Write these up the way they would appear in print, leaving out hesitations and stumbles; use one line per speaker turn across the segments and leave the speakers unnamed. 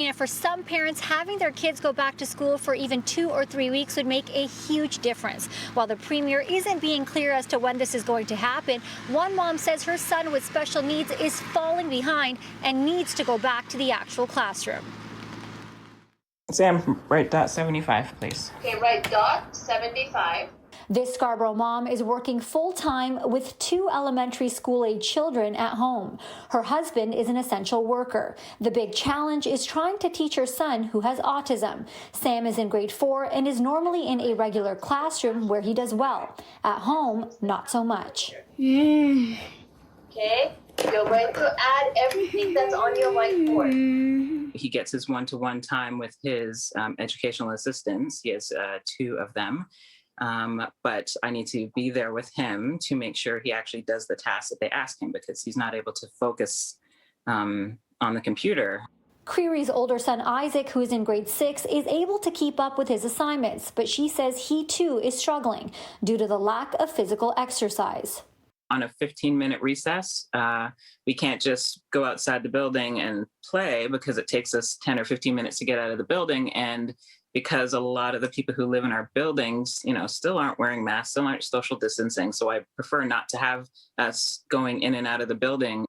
And for some parents, having their kids go back to school for even 2 or 3 weeks would make a huge difference. While the Premier isn't being clear as to when this is going to happen, one mom says her son with special needs is falling behind and needs to go back to the actual classroom.
Sam, write dot 75, please.
Okay, write dot 75.
This Scarborough mom is working full-time with 2 elementary school-age children at home. Her husband is an essential worker. The big challenge is trying to teach her son, who has autism. Sam is in grade 4 and is normally in a regular classroom where he does well. At home, not so much.
Okay, you're going to add everything that's on your whiteboard.
He gets his one-to-one time with his educational assistants. He has 2 of them. But I need to be there with him to make sure he actually does the tasks that they ask him, because he's not able to focus on the computer.
Creary's older son Isaac, who is in grade 6, is able to keep up with his assignments, but she says he too is struggling due to the lack of physical exercise.
On a 15-minute recess, we can't just go outside the building and play, because it takes us 10 or 15 minutes to get out of the building. And because a lot of the people who live in our buildings, still aren't wearing masks, still aren't social distancing. So I prefer not to have us going in and out of the building.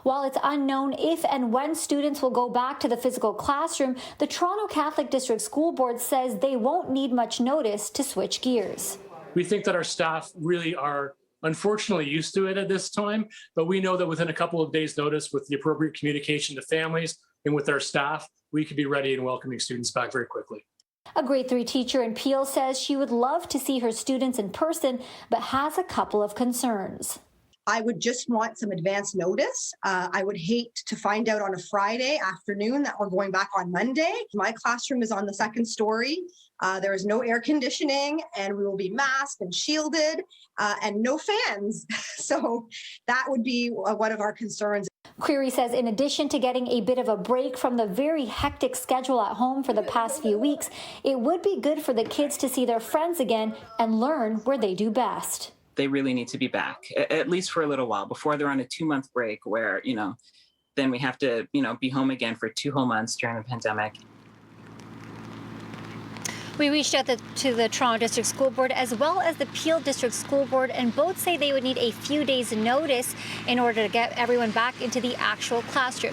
While it's unknown if and when students will go back to the physical classroom, the Toronto Catholic District School Board says they won't need much notice to switch gears.
We think that our staff really are unfortunately used to it at this time, but we know that within a couple of days' notice, with the appropriate communication to families and with our staff, we could be ready and welcoming students back very quickly.
A grade 3 teacher in Peel says she would love to see her students in person, but has a couple of concerns.
I would just want some advance notice. I would hate to find out on a Friday afternoon that we're going back on Monday. My classroom is on the 2nd story. There is no air conditioning, and we will be masked and shielded and no fans. So that would be one of our concerns.
Creary says in addition to getting a bit of a break from the very hectic schedule at home for the past few weeks, it would be good for the kids to see their friends again and learn where they do best.
They really need to be back, at least for a little while, before they're on a 2-month break where, then we have to, be home again for 2 whole months during the pandemic.
We reached out to the Toronto District School Board as well as the Peel District School Board, and both say they would need a few days' notice in order to get everyone back into the actual classroom.